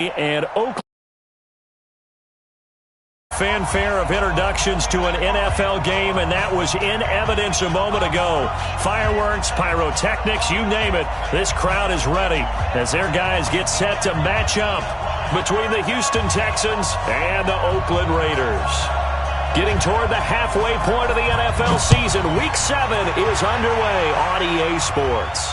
And Oakland. Fanfare of introductions to an NFL game, and that was in evidence a moment ago. Fireworks, pyrotechnics, you name it. This crowd is ready as their guys get set to match up between the Houston Texans and the Oakland Raiders. Getting toward the halfway point of the NFL season, Week 7 is underway on EA Sports.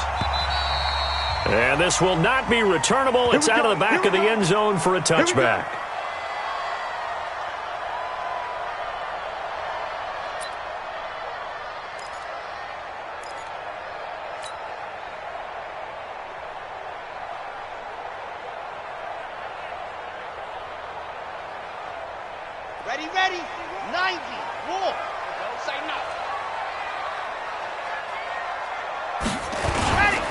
And this will not be returnable. It's out of the back of the end zone for a touchback. Ready, 90, walk. Don't say no. Ready.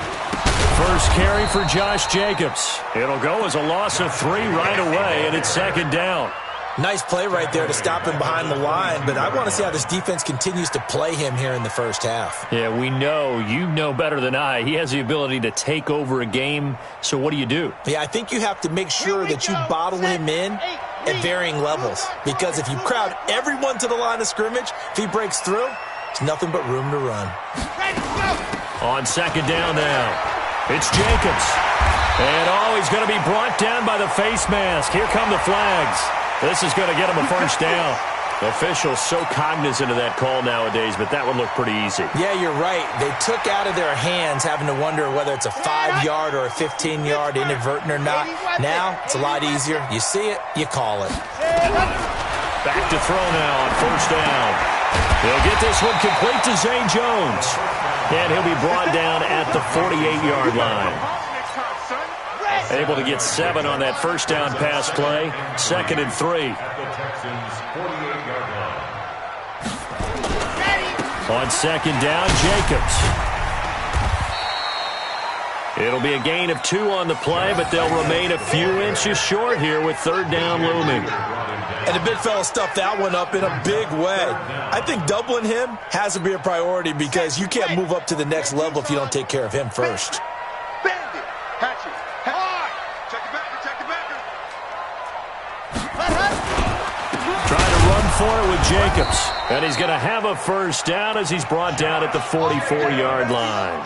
First carry for Josh Jacobs. It'll go as a loss of 3 right away, and it's second down. Nice play right there to stop him behind the line, but I want to see how this defense continues to play him here in the first half. Yeah, we know. You know better than I. He has the ability to take over a game, so what do? Yeah, I think you have to make sure that you bottle him in at varying levels, because if you crowd everyone to the line of scrimmage, if he breaks through, there's nothing but room to run. On second down now, it's Jacobs. And, he's going to be brought down by the face mask. Here come the flags. This is going to get him a first down. Officials so cognizant of that call nowadays, but that would look pretty easy. Yeah, you're right. They took out of their hands having to wonder whether it's a 5-yard or a 15-yard inadvertent or not. Now, it's a lot easier. You see it, you call it. Back to throw now on first down. He'll get this one complete to Zay Jones. And he'll be brought down at the 48-yard line. Able to get 7 on that first down pass play. 2nd and 3. On second down, Jacobs. It'll be a gain of 2 on the play, but they'll remain a few inches short here with third down looming. And the big fella stuffed that one up in a big way. I think doubling him has to be a priority because you can't move up to the next level if you don't take care of him first. For it with Jacobs. And he's going to have a first down as he's brought down at the 44-yard line.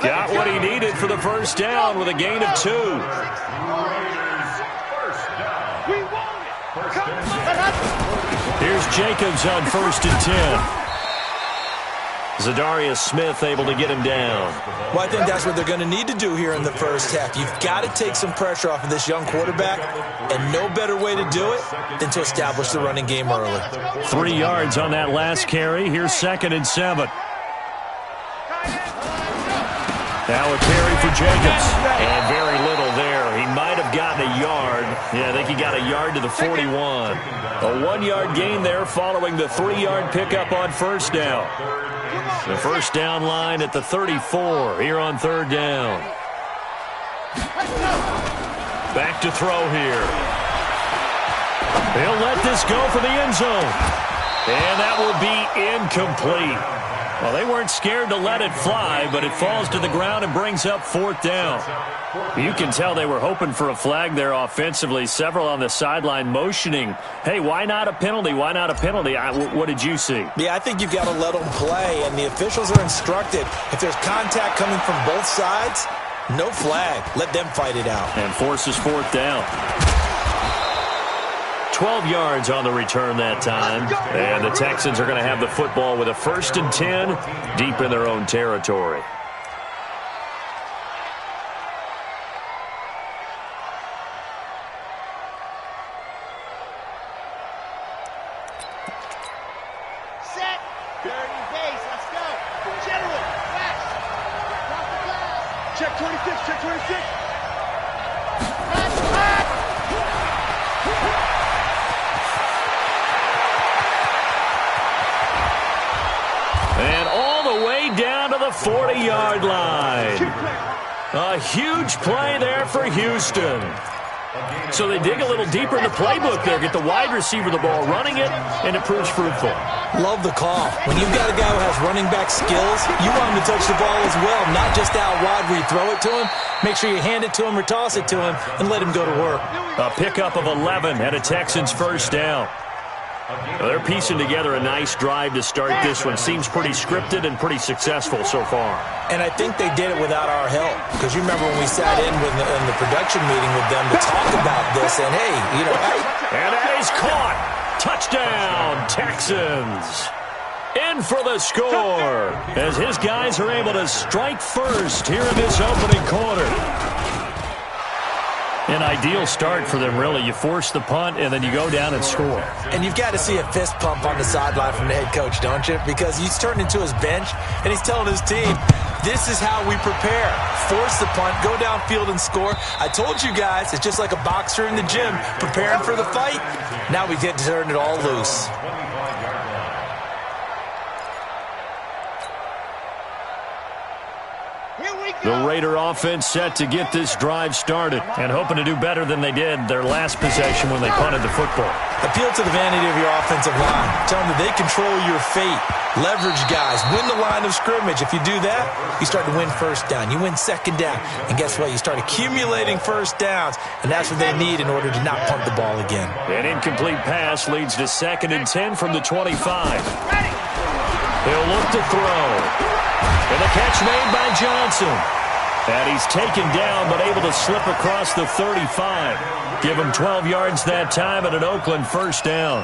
Got what he needed for the first down with a gain of 2. Here's Jacobs on 1st and 10. Zadarius Smith able to get him down. Well, I think that's what they're going to need to do here in the first half. You've got to take some pressure off of this young quarterback, and no better way to do it than to establish the running game early. 3 yards on that last carry. Here's 2nd and 7. Now a carry for Jacobs. And very little there. He might have gotten a yard. Yeah, I think he got a yard to the 41. A 1-yard gain there following the 3-yard pickup on first down. The first down line at the 34 here on third down. Back to throw here. He'll let this go for the end zone. And that will be incomplete. Well, they weren't scared to let it fly, but it falls to the ground and brings up 4th down. You can tell they were hoping for a flag there offensively. Several on the sideline motioning, hey, why not a penalty? Why not a penalty? What did you see? Yeah, I think you've got to let them play, and the officials are instructed. If there's contact coming from both sides, no flag. Let them fight it out. And forces 4th down. 12 yards on the return that time. And the Texans are going to have the football with a 1st and 10 deep in their own territory. Set. Dirty base. Let's go. General. Fast. Check 26. Check 26. And all the way down to the 40-yard line. A huge play there for Houston. So they dig a little deeper in the playbook there, get the wide receiver the ball, running it, and it proves fruitful. Love the call. When you've got a guy who has running back skills, you want him to touch the ball as well, not just out wide where you throw it to him. Make sure you hand it to him or toss it to him and let him go to work. A pickup of 11 and a Texans first down. Well, they're piecing together a nice drive to start this one. Seems pretty scripted and pretty successful so far. And I think they did it without our help. Because you remember when we sat in the production meeting with them to talk about this, and hey, And that is caught. Touchdown, Texans. In for the score as his guys are able to strike first here in this opening quarter. An ideal start for them, really. You force the punt, and then you go down and score. And you've got to see a fist pump on the sideline from the head coach, don't you? Because he's turned into his bench, and he's telling his team, this is how we prepare. Force the punt, go downfield and score. I told you guys, it's just like a boxer in the gym preparing for the fight. Now we get to turn it all loose. The Raider offense set to get this drive started and hoping to do better than they did their last possession when they punted the football. Appeal to the vanity of your offensive line. Tell them that they control your fate. Leverage guys. Win the line of scrimmage. If you do that, you start to win first down. You win second down. And guess what? You start accumulating first downs, and that's what they need in order to not punt the ball again. An incomplete pass leads to 2nd and 10 from the 25. He'll look to throw. And the catch made by Johnson. And he's taken down but able to slip across the 35. Give him 12 yards that time and an Oakland first down.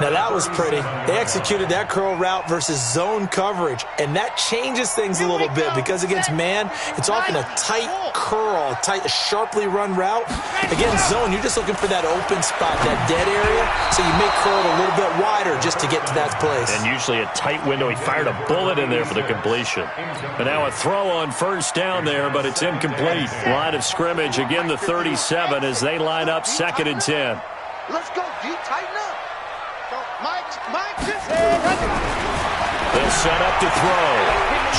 Now that was pretty. They executed that curl route versus zone coverage, and that changes things a little bit because against man, it's often a tight curl, a sharply run route. Against zone, you're just looking for that open spot, that dead area, so you make curl a little bit wider just to get to that place. And usually a tight window. He fired a bullet in there for the completion. But now a throw on first down there, but it's incomplete. Line of scrimmage, again the 37 as they line up 2nd and 10. Let's go, D. Tighten up. They'll set up to throw.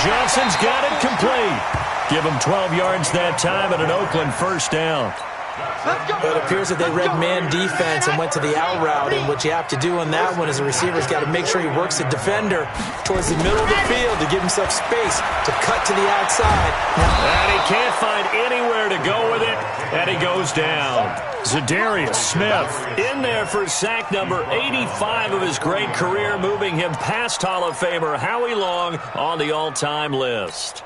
Johnson's got it complete. Give him 12 yards that time and an Oakland first down. It appears that they read man defense and went to the out route, and what you have to do on that one is the receiver's got to make sure he works the defender towards the middle of the field to give himself space to cut to the outside. And he can't find anywhere to go with it, and he goes down. Zadarius Smith in there for sack number 85 of his great career, moving him past Hall of Famer Howie Long on the all-time list.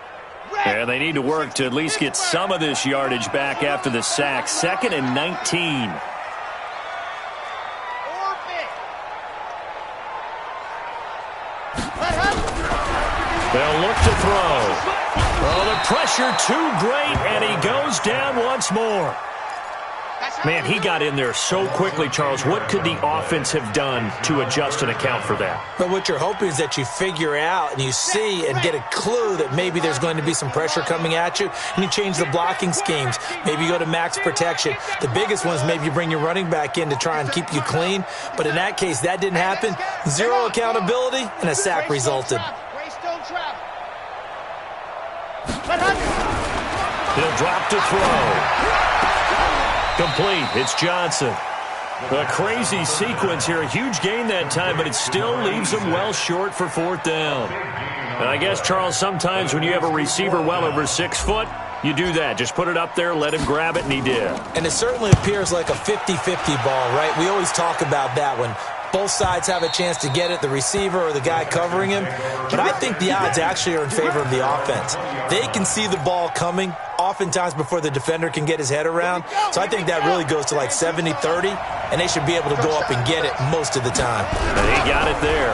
And they need to work to at least get some of this yardage back after the sack. 2nd and 19. They'll look to throw. Oh, the pressure too great, and he goes down once more. Man, he got in there so quickly, Charles. What could the offense have done to adjust and account for that? But what you're hoping is that you figure out and you see and get a clue that maybe there's going to be some pressure coming at you, and you change the blocking schemes. Maybe you go to max protection. The biggest one is maybe you bring your running back in to try and keep you clean. But in that case, that didn't happen. Zero accountability, and a sack resulted. He'll drop to throw. Complete. It's Johnson. A crazy sequence here. A huge gain that time, but it still leaves him well short for 4th down. And I guess, Charles, sometimes when you have a receiver well over 6 foot, you do that. Just put it up there, let him grab it, and he did. And it certainly appears like a 50-50 ball, right? We always talk about that when both sides have a chance to get it, the receiver or the guy covering him. But I think the odds actually are in favor of the offense. They can see the ball coming oftentimes before the defender can get his head around. So I think that really goes to like 70-30, and they should be able to go up and get it most of the time. And he got it there.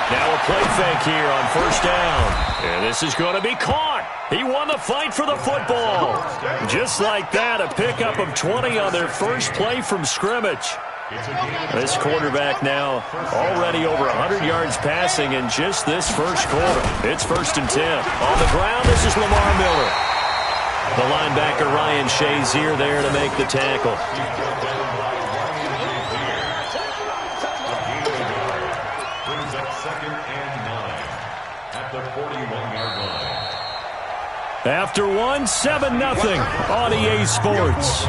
Now a play fake here on first down. And this is going to be caught. He won the fight for the football. Just like that, a pickup of 20 on their first play from scrimmage. This quarterback now already over 100 yards passing in just this first quarter. It's 1st and 10. On the ground, this is Lamar Miller. The linebacker Ryan Shazier there to make the tackle. After one, 7-0 on EA Sports.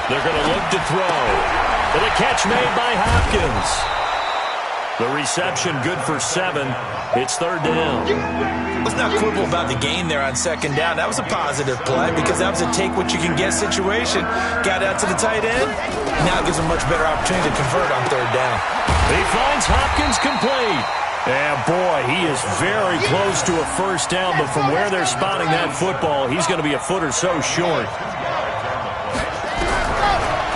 They're going to look to throw. And a catch made by Hopkins. The reception good for 7. It's 3rd down. Let's not quibble about the gain there on 2nd down. That was a positive play because that was a take-what-you-can-get situation. Got out to the tight end. Now it gives him a much better opportunity to convert on 3rd down. He finds Hopkins complete. And, boy, he is very close to a 1st down, but from where they're spotting that football, he's going to be a foot or so short.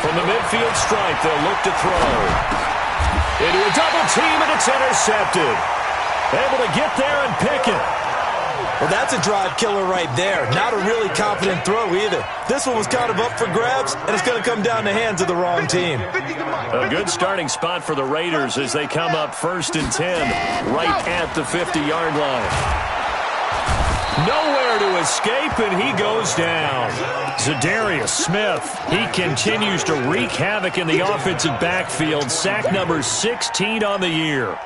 From the midfield stripe, they'll look to throw. Into a double team, and it's intercepted. Able to get there and pick it. Well, that's a drive killer right there. Not a really confident throw either. This one was kind of up for grabs, and it's going to come down the hands of the wrong team. A good starting spot for the Raiders as they come up 1st and 10, right at the 50-yard line. Nowhere to escape, and he goes down. Za'Darius Smith, he continues to wreak havoc in the offensive backfield. Sack number 16 on the year.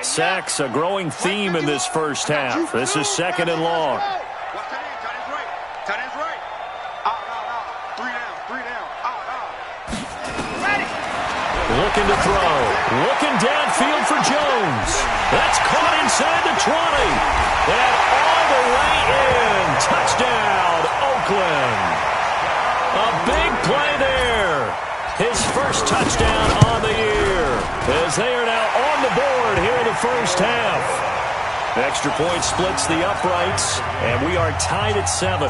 Sacks, a growing theme in this 1st half. This is 2nd and long. Looking to throw. Looking downfield for Jones. That's caught inside the 20. And all the way in. Touchdown, Oakland. A big play there. His 1st touchdown on the year. As they are now on the board here in the 1st half. Extra point splits the uprights. And we are tied at 7.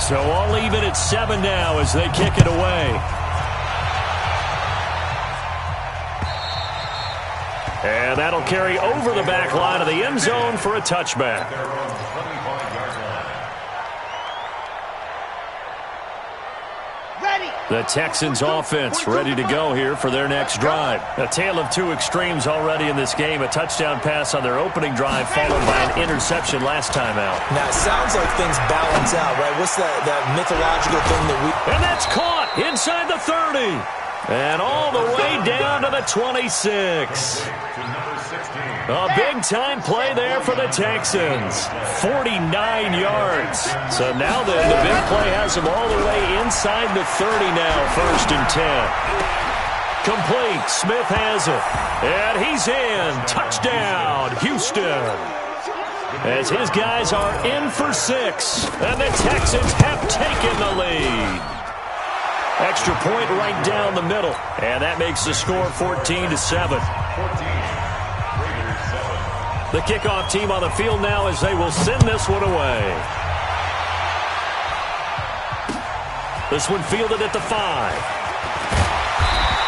So all even at 7 now as they kick it away. And that'll carry over the back line of the end zone for a touchback. The Texans offense ready to go here for their next drive. A tale of 2 extremes already in this game. A touchdown pass on their opening drive followed by an interception last time out. Now, it sounds like things balance out, right? What's that mythological thing that we... And that's caught inside the 30. And all the way down to the 26. A big-time play there for the Texans. 49 yards. So now the big play has them all the way inside the 30 now, 1st and 10. Complete. Smith has it. And he's in. Touchdown, Houston. As his guys are in for 6. And the Texans have taken the lead. Extra point right down the middle. And that makes the score 14-7. The kickoff team on the field now as they will send this one away. This one fielded at the 5.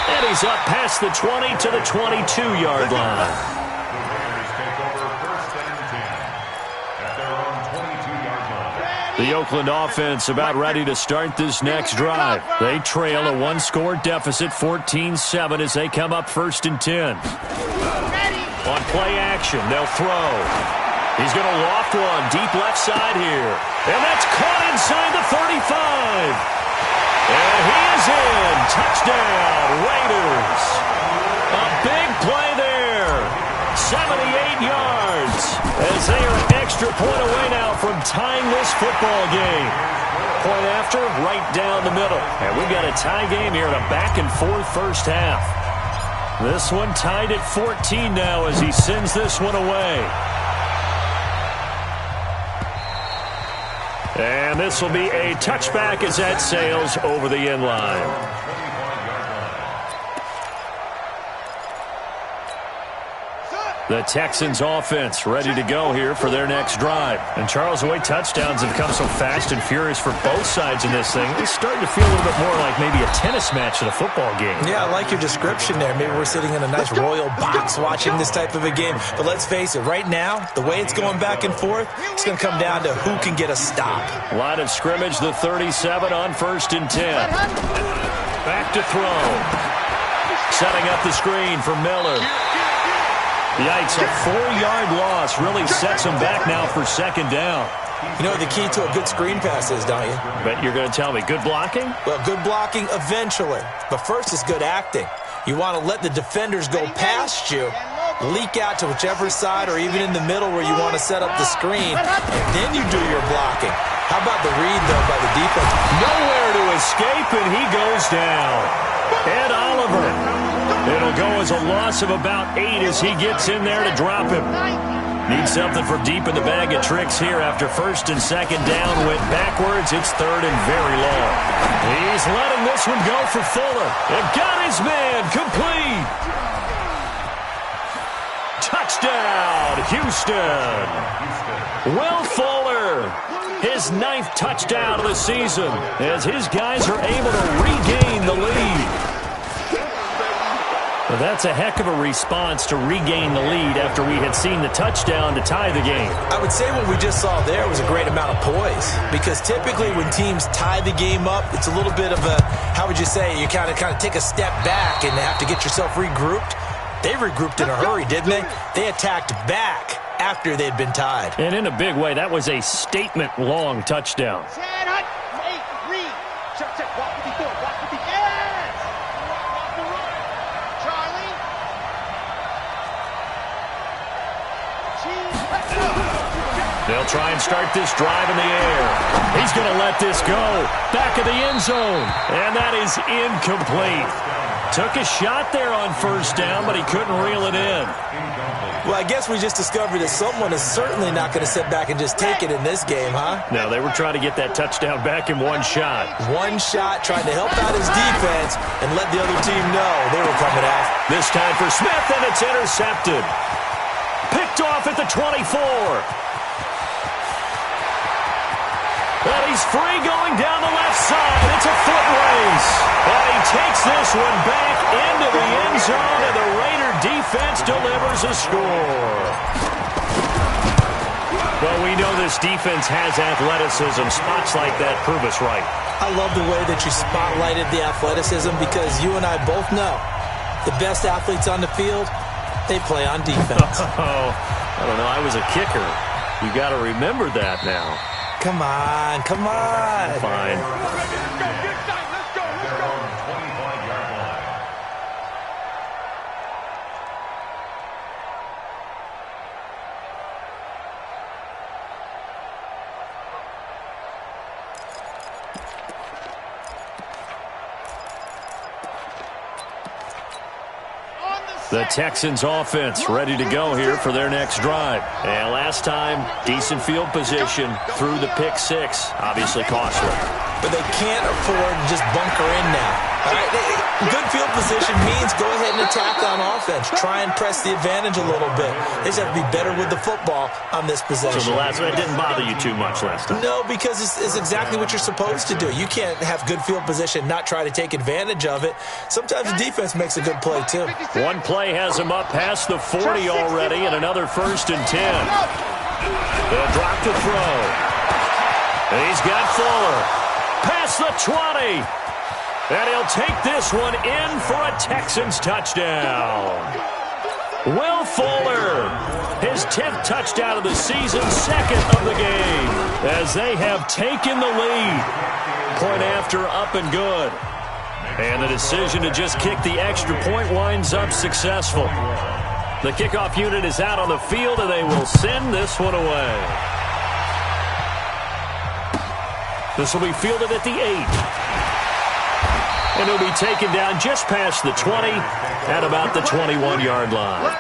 And he's up past the 20 to the 22-yard line. The Oakland offense about ready to start this next drive. They trail a 1-score deficit, 14-7 as they come up 1st and 10. On play action, they'll throw. He's going to loft one deep left side here. And that's caught inside the 35. And he is in. Touchdown, Raiders. A big play there. 78 yards. As they are an extra point away now from tying this football game. Point after, right down the middle. And we've got a tie game here in a back-and-forth 1st half. This one tied at 14 now as he sends this one away. And this will be a touchback as that sails over the end line. The Texans offense ready to go here for their next drive. And Charles, the way touchdowns have come so fast and furious for both sides in this thing, it's starting to feel a little bit more like maybe a tennis match in a football game. Yeah, I like your description there. Maybe we're sitting in a nice royal box watching this type of a game. But let's face it, right now, the way it's going back and forth, it's going to come down to who can get a stop. Line of scrimmage, the 37 on 1st and 10. Back to throw. Setting up the screen for Miller. Yikes, a 4-yard loss really sets them back now for second down. You know what the key to a good screen pass is, don't you? Bet you're going to tell me. Good blocking? Well, good blocking eventually. But first is good acting. You want to let the defenders go past you, leak out to whichever side or even in the middle where you want to set up the screen, and then you do your blocking. How about the read, though, by the defense? Nowhere to escape, and he goes down. Ed Oliver. It'll go as a loss of about 8 as he gets in there to drop him. Needs something from deep in the bag of tricks here after first and second down went backwards. It's third and very long. He's letting this one go for Fuller. And got his man complete. Touchdown, Houston. Will Fuller, his 9th touchdown of the season as his guys are able to regain the lead. Well, that's a heck of a response to regain the lead after we had seen the touchdown to tie the game. I would say what we just saw there was a great amount of poise, because typically when teams tie the game up, it's a little bit of a, how would you say, you kind of take a step back and have to get yourself regrouped. They regrouped in a hurry, didn't they? They attacked back after they'd been tied. And in a big way, that was a statement-long touchdown. They'll try and start this drive in the air. He's going to let this go. Back of the end zone. And that is incomplete. Took a shot there on first down, but he couldn't reel it in. Well, I guess we just discovered that someone is certainly not going to sit back and just take it in this game, huh? No, they were trying to get that touchdown back in one shot. One shot, trying to help out his defense and let the other team know they were coming out. This time for Smith, and it's intercepted. Picked off at the 24. And he's free going down the left side. It's a foot race. And he takes this one back into the end zone, and the Raider defense delivers a score. Well, we know this defense has athleticism. Spots like that prove us right. I love the way that you spotlighted the athleticism, because you and I both know the best athletes on the field, they play on defense. Oh, I don't know. I was a kicker. You got to remember that now. Come on, come on. Fine. The Texans offense ready to go here for their next drive. And last time, decent field position through the pick six. Obviously costly. But they can't afford to just bunker in now. All right? Good field position means go ahead and attack on offense. Try and press the advantage a little bit. They just have to be better with the football on this possession. So the last one didn't bother you too much last time? No, because it's exactly what you're supposed to do. You can't have good field position, not try to take advantage of it. Sometimes the defense makes a good play, too. One play has him up past the 40 already, and another 1st and 10. They'll drop to throw. And he's got Fuller. Past the 20. And he'll take this one in for a Texans touchdown. Will Fuller, his 10th touchdown of the season, 2nd of the game, as they have taken the lead. Point after, up and good. And the decision to just kick the extra point winds up successful. The kickoff unit is out on the field, and they will send this one away. This will be fielded at the 8. And it'll be taken down just past the 20 at about the 21-yard line.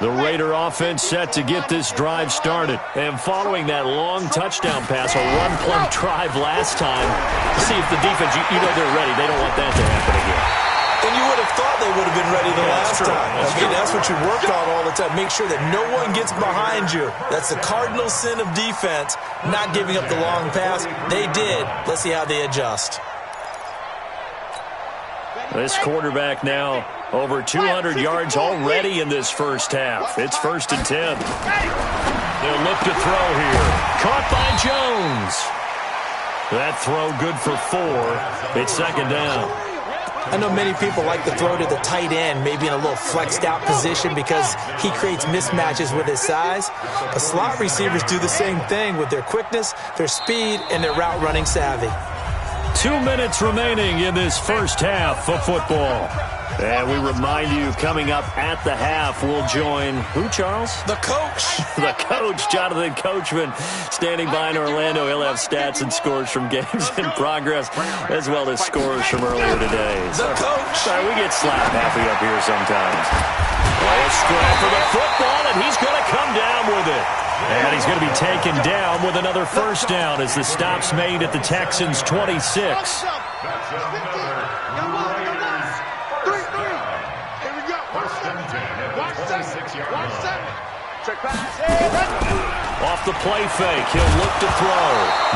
The Raider offense set to get this drive started. And following that long touchdown pass, a run-plump drive last time, to see if the defense, you know they're ready. They don't want that to happen again. And you would have thought they would have been ready the last time. That's what you work on all the time. Make sure that no one gets behind you. That's the cardinal sin of defense, not giving up the long pass. They did. Let's see how they adjust. This quarterback now over 200 yards already in this first half. It's 1st and 10. They'll look to throw here. Caught by Jones. That throw good for 4. It's second down. I know many people like to throw to the tight end, maybe in a little flexed out position because he creates mismatches with his size. But slot receivers do the same thing with their quickness, their speed, and their route running savvy. 2 minutes remaining in this first half of football. And we remind you, coming up at the half, we'll join who, Charles? The coach. The coach, Jonathan Coachman, standing by in Orlando. He'll have stats and scores from games in progress, as well as scores from earlier today. The coach. Sorry, we get slap happy up here sometimes. A scrap for the football, and he's going to come down with it. And he's going to be taken down with another first down as the stop's made at the Texans' 26. Off the play fake, he'll look to throw.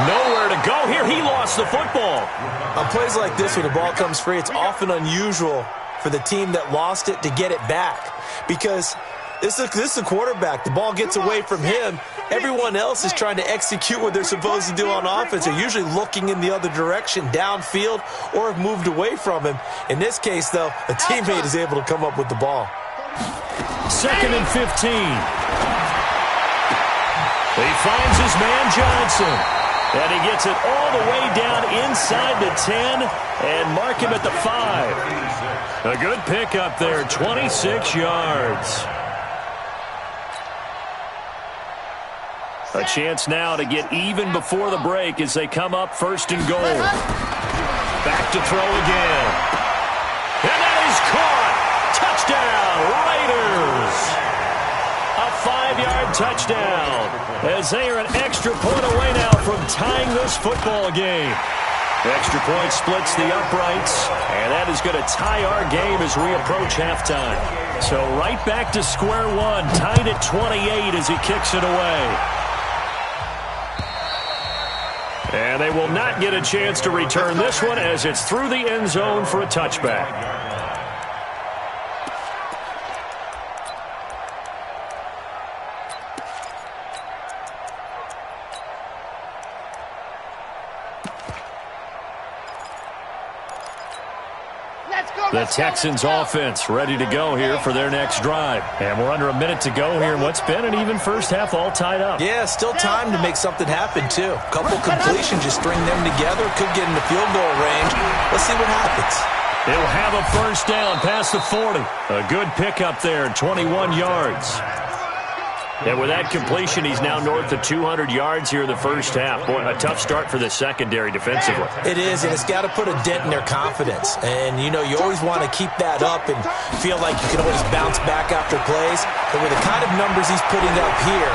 Nowhere to go here. He lost the football. On plays like this, when the ball comes free, it's often unusual for the team that lost it to get it back because this is the quarterback. The ball gets away from him. Everyone else is trying to execute what they're supposed to do on offense. They're usually looking in the other direction, downfield, or have moved away from him. In this case, though, a teammate is able to come up with the ball. 2nd and 15. He finds his man Johnson. And he gets it all the way down inside the 10 and mark him at the 5. A good pickup there, 26 yards. A chance now to get even before the break as they come up 1st and goal. Back to throw again. And that is caught. Touchdown, Raiders. A 5-yard touchdown as they are an extra point away now from tying this football game. Extra point splits the uprights, and that is going to tie our game as we approach halftime. So right back to square one, tied at 28 as he kicks it away. And they will not get a chance to return this one as it's through the end zone for a touchback. The Texans offense ready to go here for their next drive. And we're under a minute to go here in what's been an even first half, all tied up. Yeah, still time to make something happen, too. A couple completions, just string them together. Could get into field goal range. Let's see what happens. He'll have a first down past the 40. A good pickup there, 21 yards. And with that completion, he's now north of 200 yards here in the first half. Boy, a tough start for the secondary defensively. It is, and it's got to put a dent in their confidence. And, you know, you always want to keep that up and feel like you can always bounce back after plays. But with the kind of numbers he's putting up here,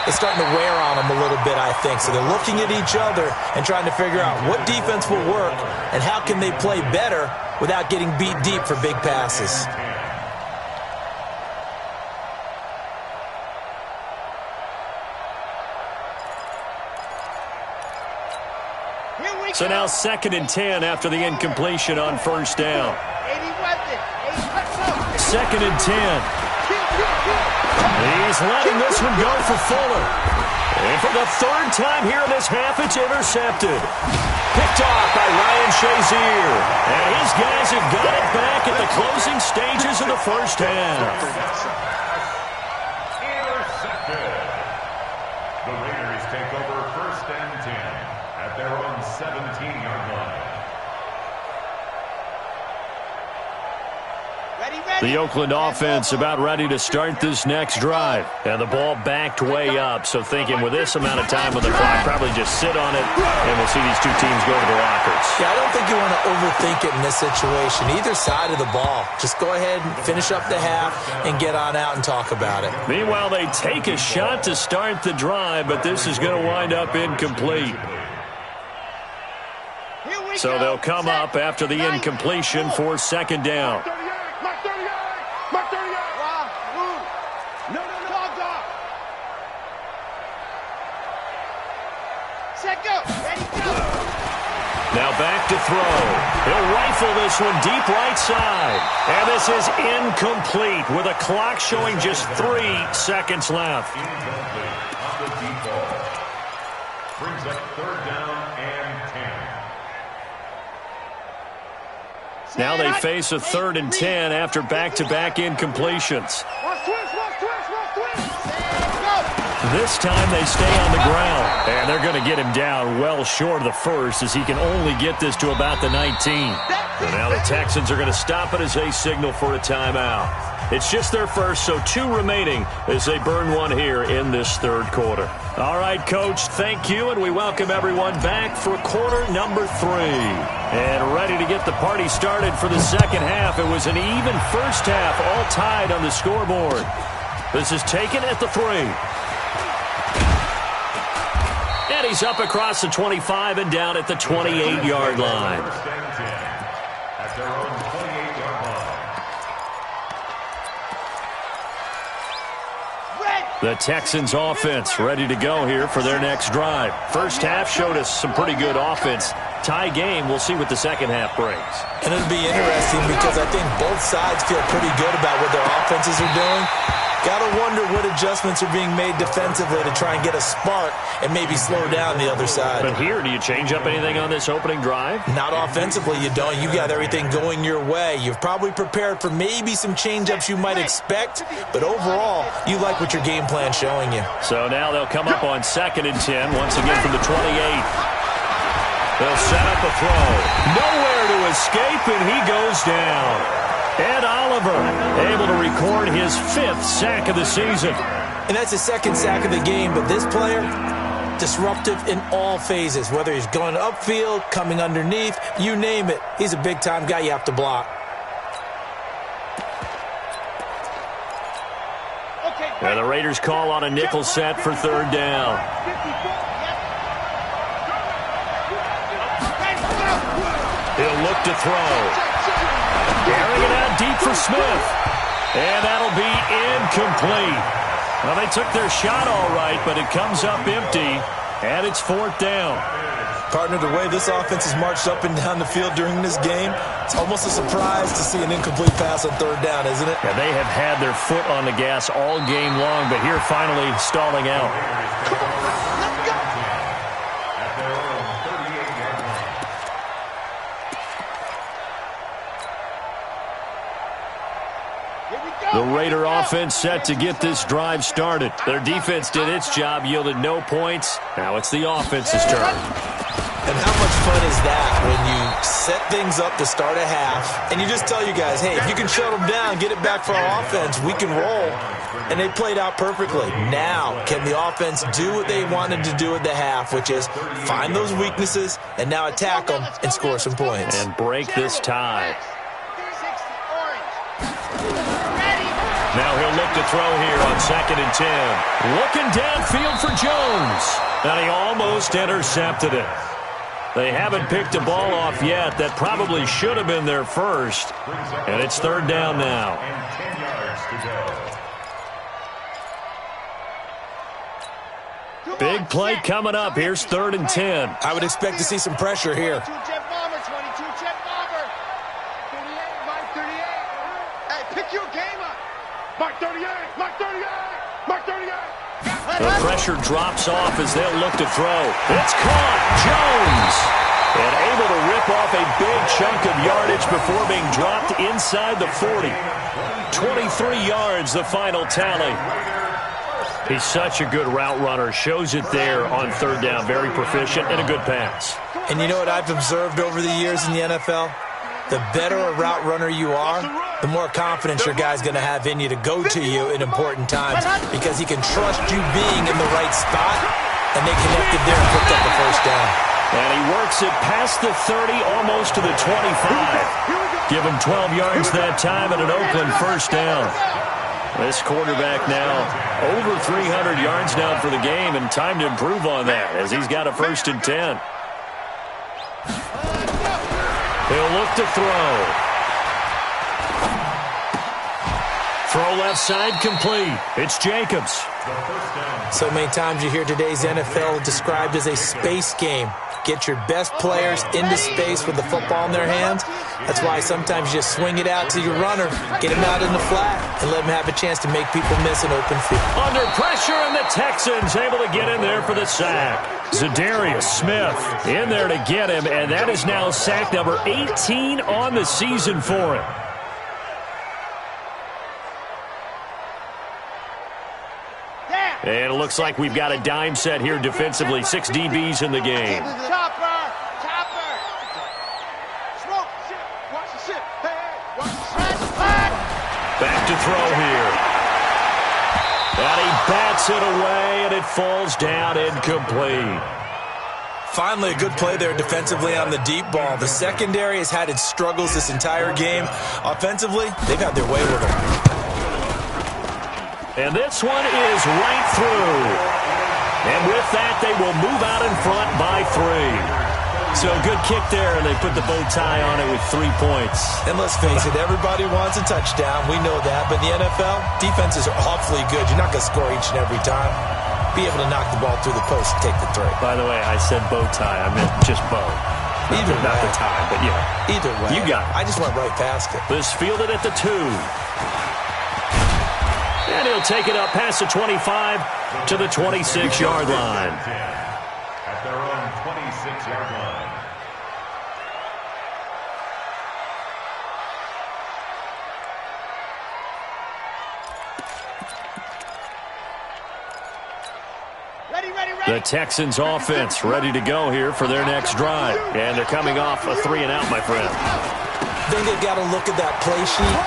it's starting to wear on them a little bit, I think. So they're looking at each other and trying to figure out what defense will work and how can they play better without getting beat deep for big passes. So now 2nd and 10 after the incompletion on first down. 2nd and 10. He's letting this one go for Fuller. And for the 3rd time here in this half, it's intercepted. Picked off by Ryan Shazier. And his guys have got it back at the closing stages of the first half. Intercepted. The Raiders take over 1st and 10 at their own 17-yard line. The Oakland offense about ready to start this next drive. And the ball backed way up. So thinking with this amount of time on the clock, probably just sit on it, and we'll see these two teams go to the lockers. Yeah, I don't think you want to overthink it in this situation. Either side of the ball. Just go ahead and finish up the half and get on out and talk about it. Meanwhile, they take a shot to start the drive, but this is going to wind up incomplete. So they'll come up after the incompletion for 2nd down. Now back to throw. He'll rifle this one deep right side. And this is incomplete with a clock showing just 3 seconds left. Brings up 3rd down and 10. Now they face a 3rd and 10 after back-to-back incompletions. This time they stay on the ground, and they're going to get him down well short of the first as he can only get this to about the 19. And now the Texans are going to stop it as they signal for a timeout. It's just their first, so 2 remaining as they burn one here in this 3rd quarter. All right, Coach, thank you, and we welcome everyone back for quarter number 3. And ready to get the party started for the 2nd half. It was an even first half, all tied on the scoreboard. This is taken at the 3. And he's up across the 25 and down at the 28-yard line. At their own 28-yard line. The Texans offense ready to go here for their next drive. First half showed us some pretty good offense. Tie game, we'll see what the 2nd half brings. And it'll be interesting because I think both sides feel pretty good about what their offenses are doing. Got to wonder what adjustments are being made defensively to try and get a spark and maybe slow down the other side. But here, do you change up anything on this opening drive? Not offensively, you don't. You got everything going your way. You've probably prepared for maybe some change-ups you might expect, but overall, you like what your game plan's showing you. So now they'll come up on 2nd and 10, once again from the 28. They'll set up a throw. Nowhere to escape, and he goes down. Ed Oliver able to record his 5th sack of the season. And that's his 2nd sack of the game, but this player, disruptive in all phases, whether he's going upfield, coming underneath, you name it. He's a big-time guy you have to block. And the Raiders call on a nickel set for 3rd down. He'll look to throw. Carrying it out deep for Smith. And that'll be incomplete. Well, they took their shot all right, but it comes up empty, and it's 4th down. Partner, the way this offense has marched up and down the field during this game, it's almost a surprise to see an incomplete pass on 3rd down, isn't it? Yeah, they have had their foot on the gas all game long, but here finally stalling out. The Raider offense set to get this drive started. Their defense did its job, yielded no points. Now it's the offense's turn. And how much fun is that when you set things up to start a half, and you just tell you guys, hey, if you can shut them down, get it back for our offense, we can roll. And they played out perfectly. Now, can the offense do what they wanted to do at the half, which is find those weaknesses and now attack them and score some points. And break this tie. Now he'll look to throw here on 2nd and 10. Looking downfield for Jones. And he almost intercepted it. They haven't picked a ball off yet. That probably should have been their first. And it's 3rd down now. And 10 yards to go. Big play coming up. Here's 3rd and 10. I would expect to see some pressure here. 22 jet bomber, 22 jet bomber. 38, Mike 38. Hey, pick your game up. Mike 38, Mike 38, Mike 38. The pressure drops off as they'll look to throw. It's caught. Jones. And able to rip off a big chunk of yardage before being dropped inside the 40. 23 yards, the final tally. He's such a good route runner. Shows it there on 3rd down. Very proficient and a good pass. And you know what I've observed over the years in the NFL? The better a route runner you are, the more confidence your guy's going to have in you to go to you in important times because he can trust you being in the right spot, and they connected there and picked up the 1st down. And he works it past the 30, almost to the 25. Give him 12 yards that time and an Oakland 1st down. This quarterback now over 300 yards down for the game, and time to improve on that as he's got a 1st and 10. He'll look to throw. Throw left side complete. It's Jacobs. So many times you hear today's NFL described as a space game. Get your best players into space with the football in their hands. That's why sometimes you just swing it out to your runner, get him out in the flat, and let him have a chance to make people miss an open field. Under pressure, and the Texans able to get in there for the sack. Zadarius Smith in there to get him, and that is now sack number 18 on the season for him. And it looks like we've got a dime set here defensively. 6 DBs in the game. Chopper! Chopper! Smoke! Shit! Watch the shit! Hey! Watch the shit! Back to throw here. And he bats it away, and it falls down incomplete. Finally, a good play there defensively on the deep ball. The secondary has had its struggles this entire game. Offensively, they've had their way with them. And this one is right through. And with that, they will move out in front by 3. So good kick there, and they put the bow tie on it with 3 points. And let's face it, everybody wants a touchdown. We know that. But in the NFL, defenses are awfully good. You're not going to score each and every time. Be able to knock the ball through the post and take the 3. By the way, I said bow tie. I meant just bow. Either way. Not the tie, but yeah. Either way. You got it. I just went right past it. This fielded at the 2. And he'll take it up past the 25 to the 26-yard line. At their own 26-yard line. The Texans offense ready to go here for their next drive. And they're coming off a 3-and-out, my friend. I think they've got to look at that play sheet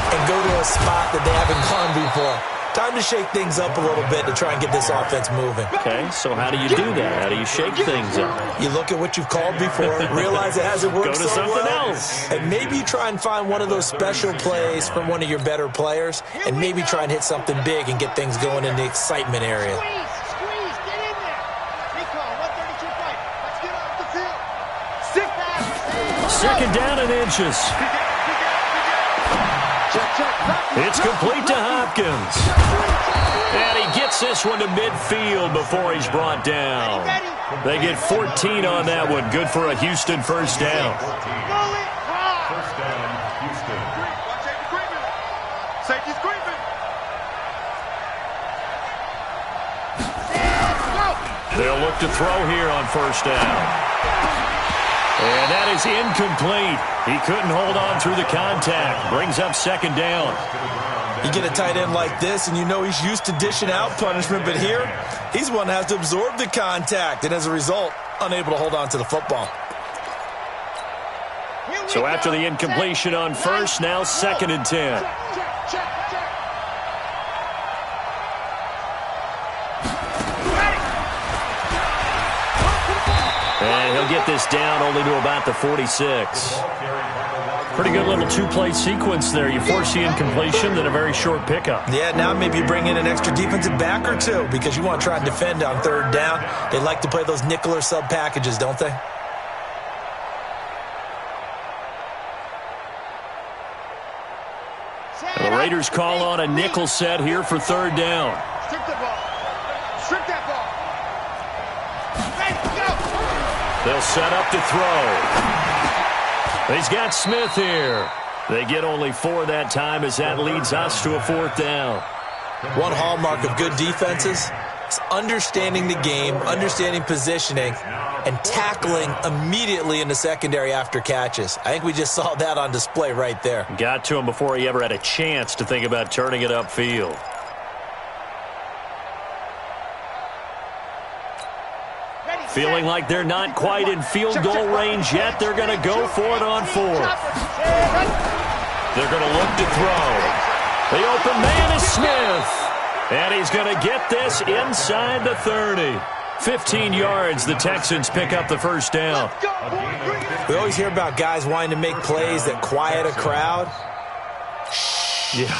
and go to a spot that they haven't gone before. Time to shake things up a little bit to try and get this offense moving. Okay, so how do you do that? How do you shake things up? You look at what you've called before, realize it hasn't worked Go to so something well, else. and maybe try and find one of those special plays from one of your better players, and maybe try and hit something big and get things going in the excitement area. Squeeze! Get in there! Recall, 132 fight. Let's get off the field. Sit back! Second down and inches. It's complete to Hopkins. And he gets this one to midfield before he's brought down. They get 14 on that one. Good for a Houston first down. First down, Houston. Safety's creeping. They'll look to throw here on first down. And that is incomplete. He couldn't hold on through the contact. Brings up second down. You get a tight end like this, and you know he's used to dishing out punishment, but here, he's one that has to absorb the contact, and as a result, unable to hold on to the football. So after the incompletion on first, now 2nd and 10. And he'll get this down only to about the 46. Pretty good little 2-play sequence there. You force the incompletion, then a very short pickup. Yeah, now maybe bring in an extra defensive back or two because you want to try and defend on third down. They like to play those nickel or sub packages, don't they? And the Raiders call on a nickel set here for third down. Strip the ball. Strip that ball. Ready, go. They'll set up to throw. He's got Smith here. They get only 4 that time as that leads us to a 4th down. One hallmark of good defenses is understanding the game, understanding positioning, and tackling immediately in the secondary after catches. I think we just saw that on display right there. Got to him before he ever had a chance to think about turning it upfield. Feeling like they're not quite in field goal range yet. They're going to go for it on 4th. They're going to look to throw. The open man is Smith. And he's going to get this inside the 30. 15 yards, the Texans pick up the first down. We always hear about guys wanting to make plays that quiet a crowd. Yeah,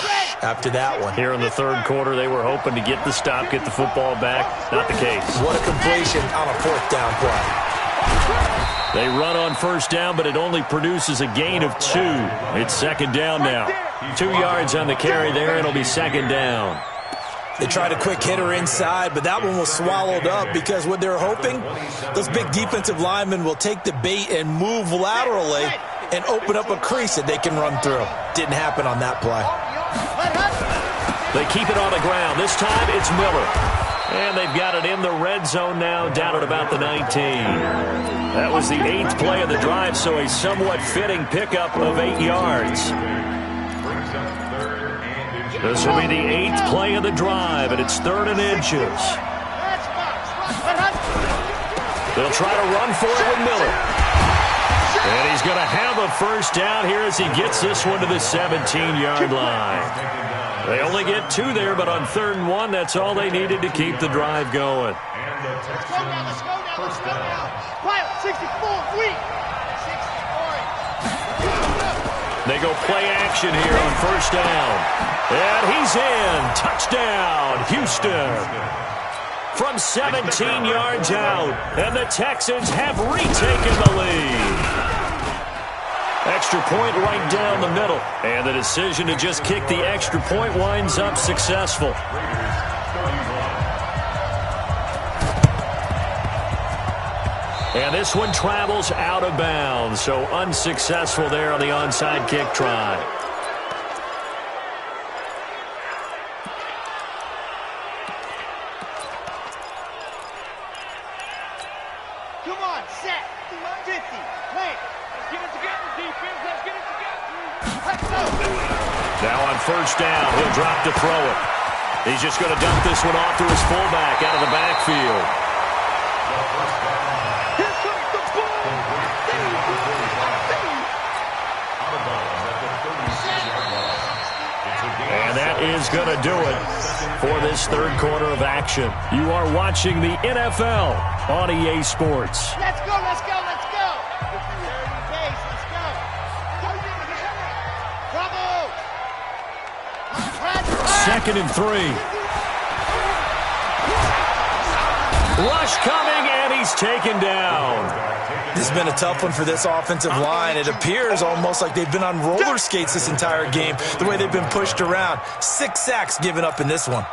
after that one. Here in the third quarter, they were hoping to get the stop, get the football back. Not the case. What a completion on a 4th down play. They run on first down, but it only produces a gain of 2. It's second down now. 2 yards on the carry there. It'll be second down. They tried a quick hitter inside, but that one was swallowed up because what they're hoping, those big defensive linemen will take the bait and move laterally and open up a crease that they can run through. Didn't happen on that play. They keep it on the ground. This time it's Miller. And they've got it in the red zone now, down at about the 19. That was the 8th play of the drive, so a somewhat fitting pickup of 8 yards. This will be the 8th play of the drive, and it's 3rd and inches. They'll try to run for it with Miller. And he's going to have a first down here as he gets this one to the 17-yard line. They only get 2 there, but on 3rd and 1, that's all they needed to keep the drive going. Let's go now. Quiet, 64, weak. 64. They go play action here on first down. And he's in. Touchdown, Houston. From 17 yards out. And the Texans have retaken the lead. Extra point right down the middle. And the decision to just kick the extra point winds up successful. And this one travels out of bounds. So unsuccessful there on the onside kick try. Come on, set. 50. Play. Let's get it together, defense. Let's get it together. Let's go. Now on first down, he'll drop to throw it. He's just going to dump this one off to his fullback out of the backfield. Here comes the ball. And that is going to do it for this 3rd quarter of action. You are watching the NFL on EA Sports. Let's go, let's go, let's go. Dirty base, let's go. Bravo. 2nd and 3. Rush coming, and he's taken down. This has been a tough one for this offensive line. It appears almost like they've been on roller skates this entire game, the way they've been pushed around. 6 sacks given up in this one.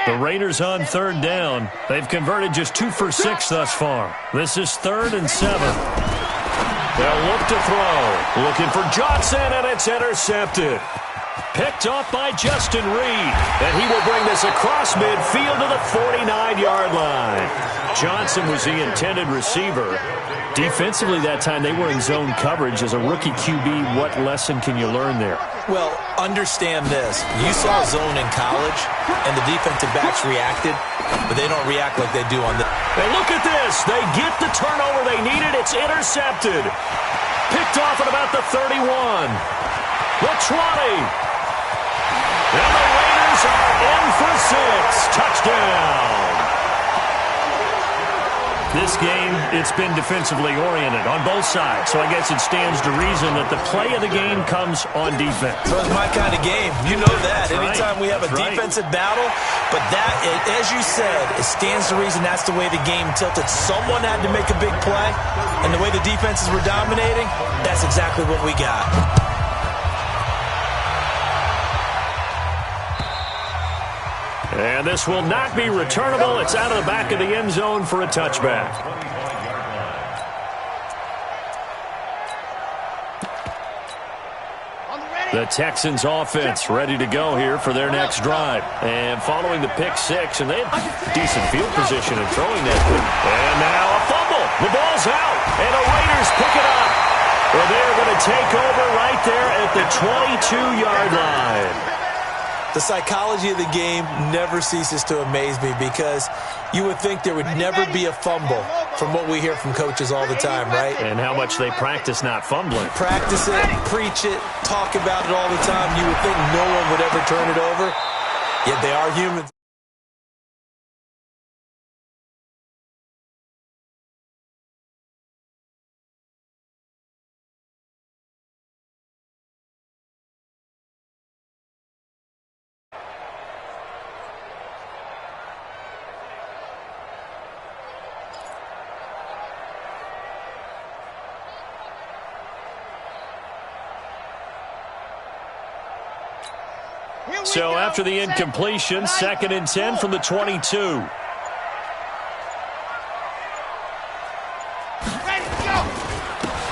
The Raiders on 3rd down. They've converted just 2 for 6 thus far. This is 3rd and 7. They'll look to throw. Looking for Johnson, and it's intercepted. Picked off by Justin Reed. And he will bring this across midfield to the 49-yard line. Johnson was the intended receiver. Defensively that time, they were in zone coverage. As a rookie QB, what lesson can you learn there? Well, understand this. You saw zone in college, and the defensive backs reacted, but they don't react like they do on this. And look at this. They get the turnover they needed. It's intercepted. Picked off at about the 31. The 20. And the Raiders are in for 6. Touchdown. This game, it's been defensively oriented on both sides, so I guess it stands to reason that the play of the game comes on defense. So it's my kind of game. You know that. That's Anytime right. we have a defensive battle, but that, as you said, it stands to reason that's the way the game tilted. Someone had to make a big play, and the way the defenses were dominating, that's exactly what we got. And this will not be returnable. It's out of the back of the end zone for a touchback. The Texans offense ready to go here for their next drive. And following the pick 6, and they have decent field position in throwing that. And now a fumble. The ball's out, and the Raiders pick it up. Well, they're going to take over right there at the 22-yard line. The psychology of the game never ceases to amaze me because you would think there would never be a fumble from what we hear from coaches all the time, right? And how much they practice not fumbling. Practice it, preach it, talk about it all the time. You would think no one would ever turn it over, yet they are humans. So after the incompletion, 2nd and 10 from the 22.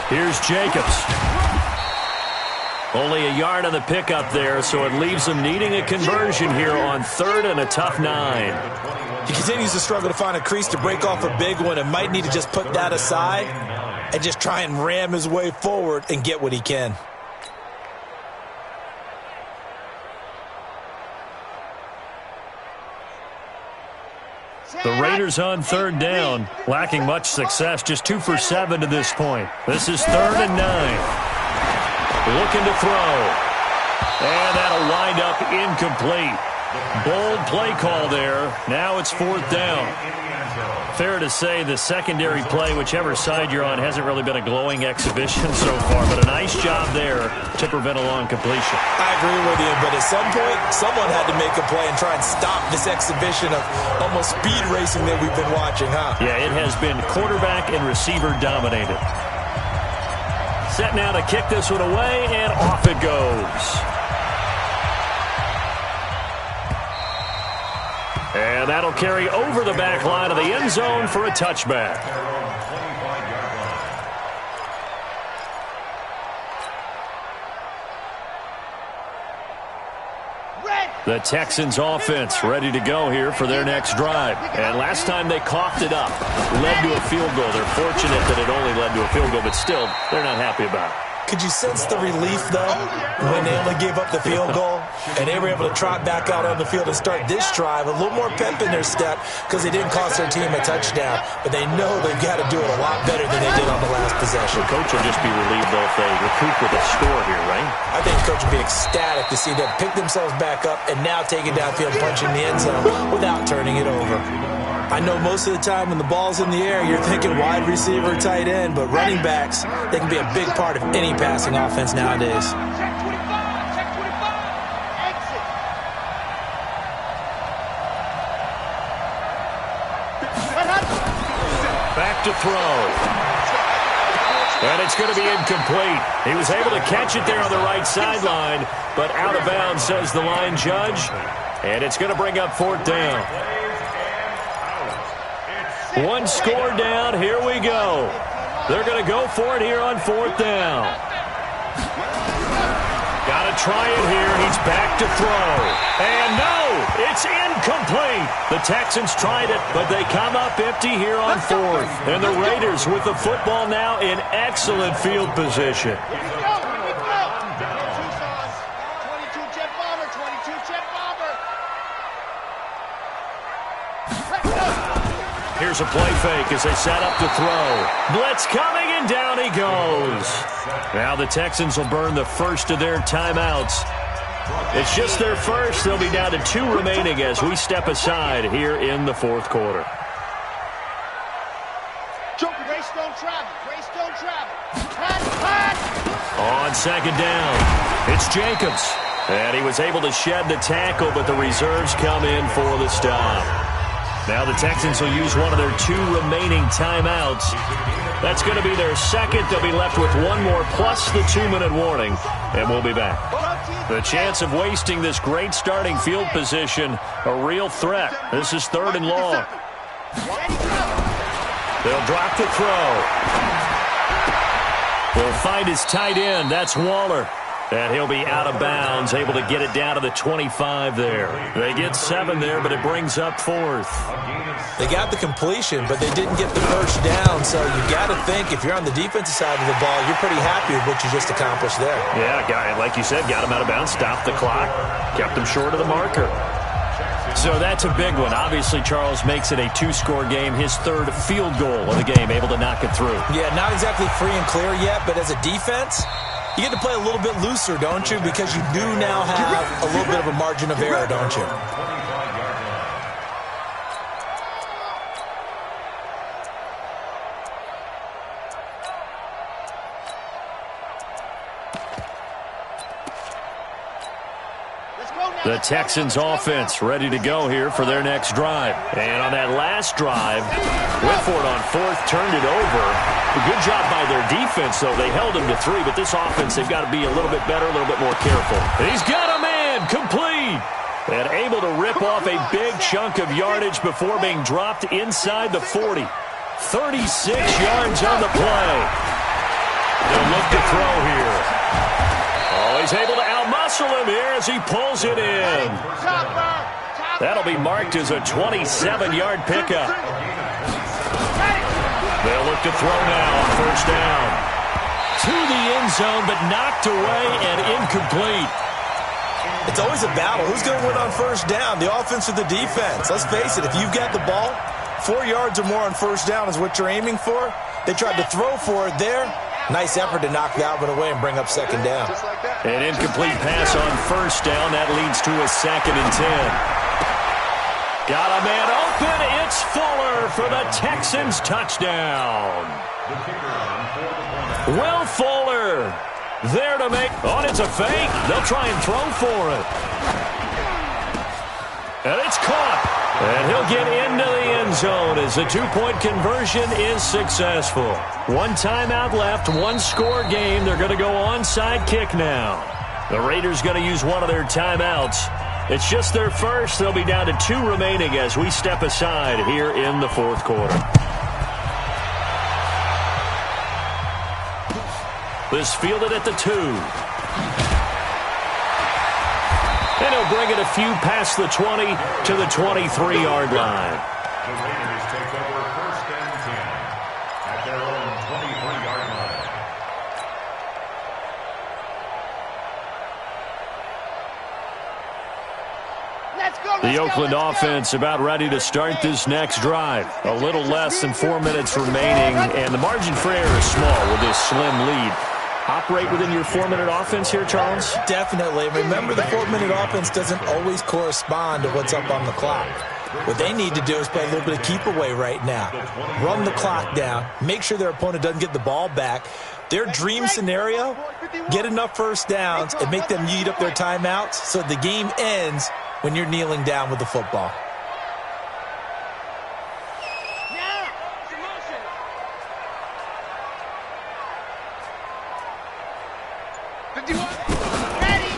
Here's Jacobs. Only a yard on the pickup there, so it leaves them needing a conversion here on 3rd and a tough 9. He continues to struggle to find a crease to break off a big one and might need to just put that aside and just try and ram his way forward and get what he can. The Raiders on 3rd down, lacking much success, just 2 for 7 to this point. This is 3rd and 9. Looking to throw. And that'll wind up incomplete. Bold play call there. Now it's 4th down. Fair to say the secondary play, whichever side you're on, hasn't really been a glowing exhibition so far, but a nice job there to prevent a long completion. I agree with you, but at some point, someone had to make a play and try and stop this exhibition of almost speed racing that we've been watching, huh? Yeah, it has been quarterback and receiver dominated. Set now to kick this one away, and off it goes. And that'll carry over the back line of the end zone for a touchback. The Texans offense ready to go here for their next drive. And last time they coughed it up, led to a field goal. They're fortunate that it only led to a field goal, but still, they're not happy about it. Could you sense the relief, though, when they only gave up the field goal and they were able to trot back out on the field and start this drive? A little more pep in their step because they didn't cost their team a touchdown, but they know they've got to do it a lot better than they did on the last possession. The coach will just be relieved, though, if they recoup with a score here, right? I think the coach will be ecstatic to see them pick themselves back up and now take it downfield, punching the end zone without turning it over. I know most of the time when the ball's in the air, you're thinking wide receiver, tight end, but running backs, they can be a big part of any passing offense nowadays. Check 25, check 25, exit. Back to throw. And it's going to be incomplete. He was able to catch it there on the right sideline, but out of bounds, says the line judge. And it's going to bring up 4th down. One score down. Here we go. They're going to go for it here on 4th down. Got to try it here. He's back to throw. And no, it's incomplete. The Texans tried it, but they come up empty here on 4th. And the Raiders with the football now in excellent field position. 22 jet bomber, 22 jet bomber. Here's a play fake as they set up to throw. Blitz coming, and down he goes. Now the Texans will burn the first of their timeouts. It's just their first. They'll be down to 2 remaining as we step aside here in the 4th quarter. Race don't travel. Race don't travel. Pass. On 2nd down, it's Jacobs. And he was able to shed the tackle, but the reserves come in for the stop. Now the Texans will use one of their 2 remaining timeouts. That's going to be their second. They'll be left with 1 more plus the 2-minute warning, and we'll be back. The chance of wasting this great starting field position, a real threat. This is 3rd and long. They'll drop the throw. They'll find his tight end. That's Waller. And he'll be out of bounds, able to get it down to the 25 there. They get 7 there, but it brings up 4th. They got the completion, but they didn't get the first down, so you got to think if you're on the defensive side of the ball, you're pretty happy with what you just accomplished there. Yeah, guy, like you said, got him out of bounds, stopped the clock, kept him short of the marker. So that's a big one. Obviously, Charles makes it a 2-score game, his 3rd field goal of the game, able to knock it through. Yeah, not exactly free and clear yet, but as a defense, you get to play a little bit looser, don't you? Because you do now have a little bit of a margin of error, don't you? The Texans offense ready to go here for their next drive. And on that last drive, Whitford on 4th turned it over. A good job by their defense, though. They held him to 3, but this offense, they've got to be a little bit better, a little bit more careful. He's got a man complete. And able to rip off a big chunk of yardage before being dropped inside the 40. 36 yards on the play. They'll look to throw here. Oh, he's able to outmuscle him here as he pulls it in. That'll be marked as a 27-yard pickup. They'll look to throw now on first down. To the end zone, but knocked away and incomplete. It's always a battle. Who's going to win on first down, the offense or the defense? Let's face it, if you've got the ball, 4 yards or more on first down is what you're aiming for. They tried to throw for it there. Nice effort to knock that one away and bring up second down. An incomplete pass on first down. That leads to a 2nd and 10. Got a man open. It's Fuller for the Texans touchdown. Will Fuller there to make. Oh, it's a fake. They'll try and throw for it. And it's caught. And he'll get into the end zone as the 2-point conversion is successful. 1 timeout left, 1-score game. They're going to go onside kick now. The Raiders going to use one of their timeouts. It's just their first. They'll be down to 2 remaining as we step aside here in the 4th quarter. This fielded at the 2. And he'll bring it a few past the 20 to the 23-yard line. The Raiders take over first and 10 at their own 23-yard line. The Oakland offense about ready to start this next drive. A little less than 4 minutes remaining, and the margin for error is small with this slim lead. Operate within your 4-minute offense here, Charles? Definitely. Remember, the 4-minute offense doesn't always correspond to what's up on the clock. What they need to do is play a little bit of keep away right now. Run the clock down. Make sure their opponent doesn't get the ball back. Their dream scenario, get enough first downs and make them eat up their timeouts so the game ends when you're kneeling down with the football.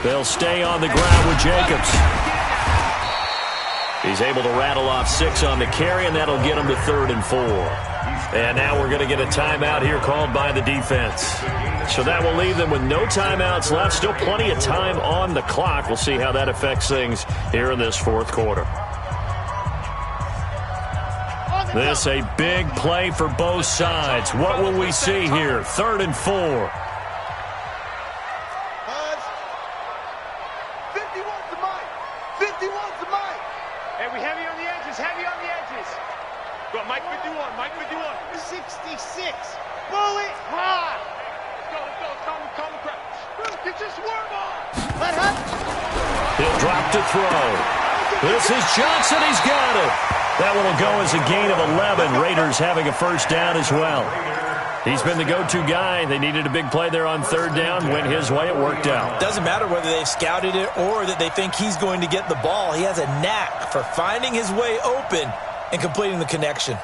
They'll stay on the ground with Jacobs. He's able to rattle off 6 on the carry, and that'll get him to 3rd and 4. And now we're going to get a timeout here called by the defense. So that will leave them with no timeouts left. Still plenty of time on the clock. We'll see how that affects things here in this 4th quarter. This a big play for both sides. What will we see here? 3rd and 4. He'll drop to throw. This is Johnson. He's got it. That one will go as a gain of 11. Raiders having a first down as well. He's been the go-to guy. They needed a big play there on 3rd down. Went his way. It worked out. Doesn't matter whether they've scouted it or that they think he's going to get the ball. He has a knack for finding his way open and completing the connection.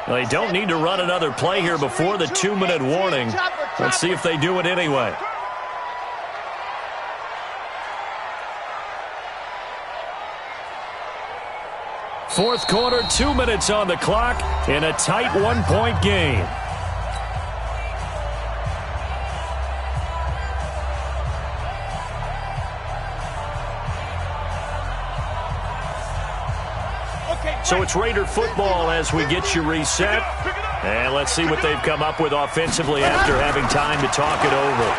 Well, they don't need to run another play here before the 2-minute warning. Let's see if they do it anyway. Fourth quarter, 2 minutes on the clock in a tight 1-point game. So it's Raider football as we get you reset. And let's see what they've come up with offensively after having time to talk it over.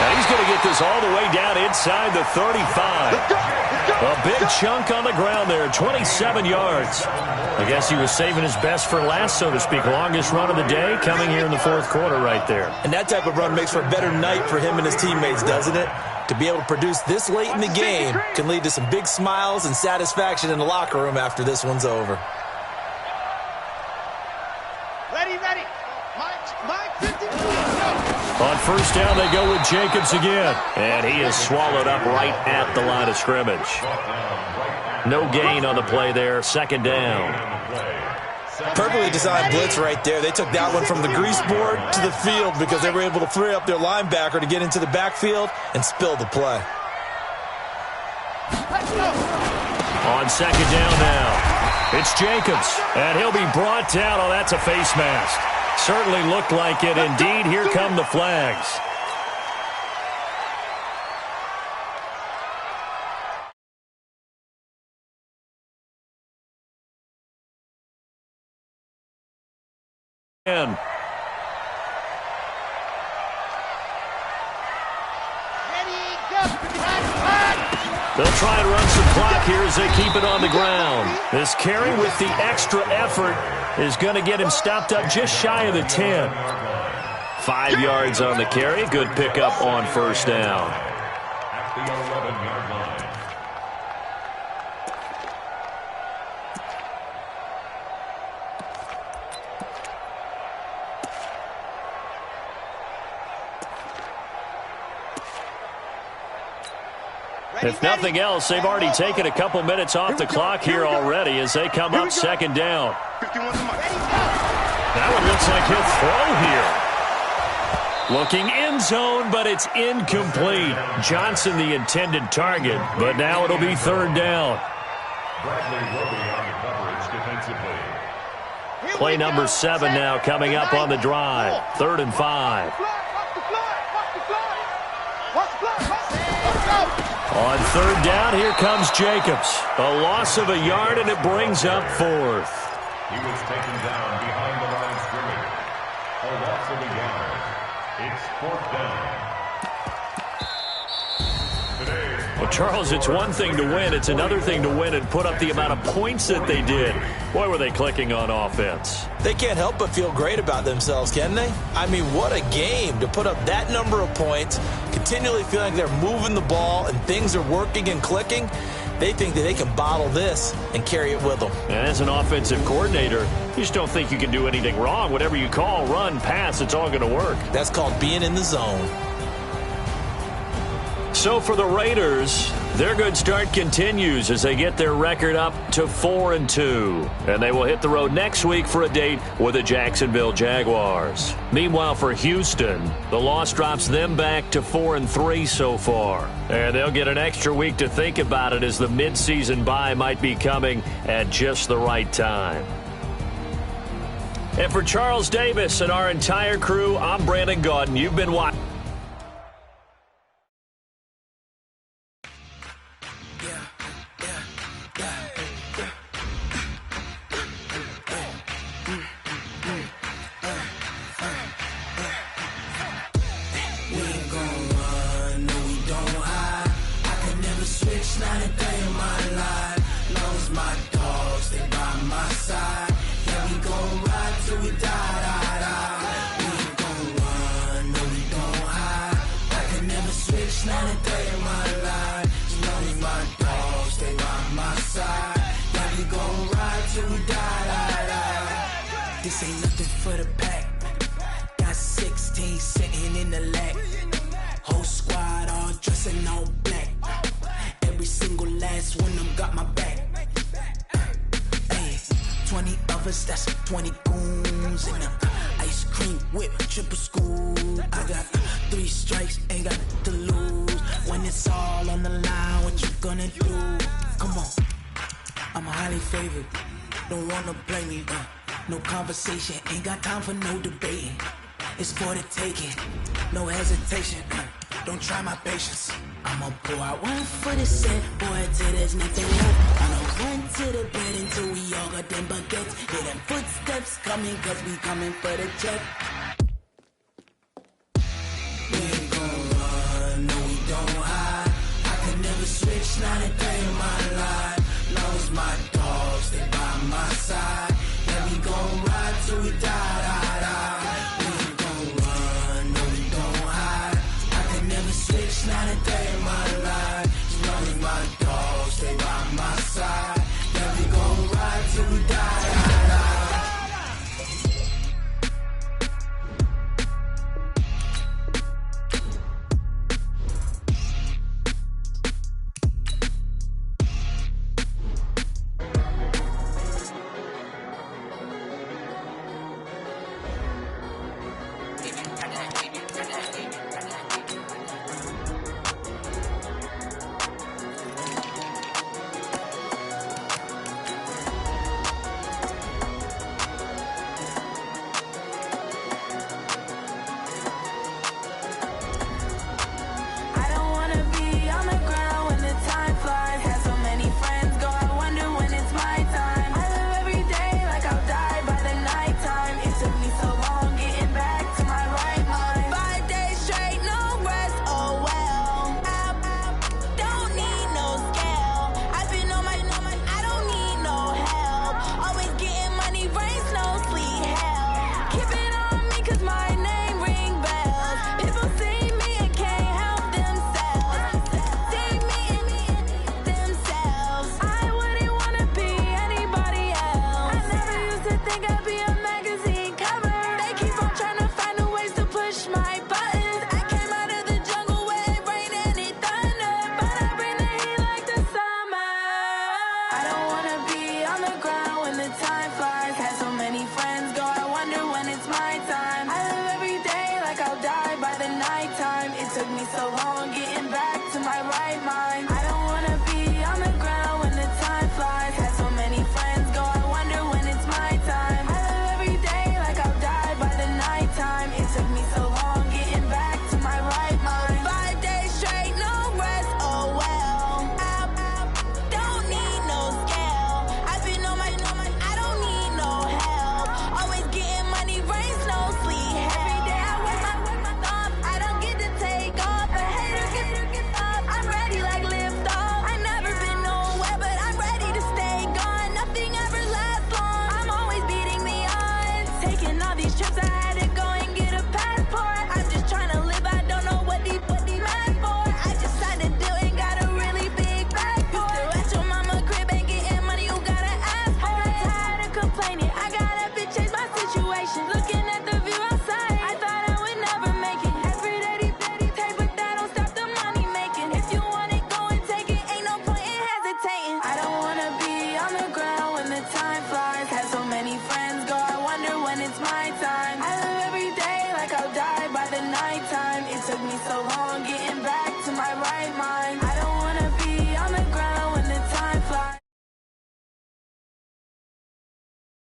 And he's going to get this all the way down inside the 35. A big chunk on the ground there, 27 yards. I guess he was saving his best for last, so to speak. Longest run of the day coming here in the 4th quarter right there. And that type of run makes for a better night for him and his teammates, doesn't it? To be able to produce this late in the game can lead to some big smiles and satisfaction in the locker room after this one's over. Ready. Mike, 50. On first down, they go with Jacobs again. And he is swallowed up right at the line of scrimmage. No gain on the play there. 2nd down. Perfectly designed blitz right there. They took that one from the grease board to the field because they were able to free up their linebacker to get into the backfield and spill the play. On second down now, it's Jacobs, and he'll be brought down. Oh, that's a face mask. Certainly looked like it. Indeed, here come the flags. And they'll try and run some clock here as they keep it on the ground. This carry with the extra effort is going to get him stopped up just shy of the 10. 5 yards on the carry. Good pickup on first down. At the 11-yard line. If nothing else, they've already taken a couple minutes off the clock here already as they come up second down. That one looks like he'll throw here. Looking end zone, but it's incomplete. Johnson the intended target, but now it'll be third down. Bradley Roby on the coverage defensively. Play number 7 now coming up on the drive. 3rd and 5. On third down, here comes Jacobs. A loss of a yard, and it brings up 4th. He was taken down behind the line of scrimmage. A loss of a yard. It's 4th down. Well, Charles, it's one thing to win. It's another thing to win and put up the amount of points that they did. Boy, were they clicking on offense. They can't help but feel great about themselves, can they? I mean, what a game to put up that number of points, continually feeling like they're moving the ball and things are working and clicking. They think that they can bottle this and carry it with them. And as an offensive coordinator, you just don't think you can do anything wrong. Whatever you call, run, pass, it's all going to work. That's called being in the zone. So for the Raiders, their good start continues as they get their record up to 4-2. And they will hit the road next week for a date with the Jacksonville Jaguars. Meanwhile, for Houston, the loss drops them back to 4-3 so far. And they'll get an extra week to think about it as the midseason bye might be coming at just the right time. And for Charles Davis and our entire crew, I'm Brandon Gaudin. You've been watching. This ain't nothing for the pack. Got 16 sitting in the lap. Whole squad all dressing all black. Every single last one of them got my back. Hey, 20 of us, that's 20 goons in the ice cream whip, triple school. I got 3 strikes, ain't got to lose. When it's all on the line, what you gonna do? Come on, I'm highly favored. Don't wanna blame me, no conversation, ain't got time for no debating. It's for the taking, no hesitation. Don't try my patience. I'ma pour out one for the set, boy, till there's nothing left. I'ma run to the bed until we all got them baguettes. Hear them footsteps coming, cause we coming for the check. We ain't gon' run, no we don't hide. I could never switch, not a day in my life. Long as my dogs, they by my side. Yeah, we gon' ride till we die.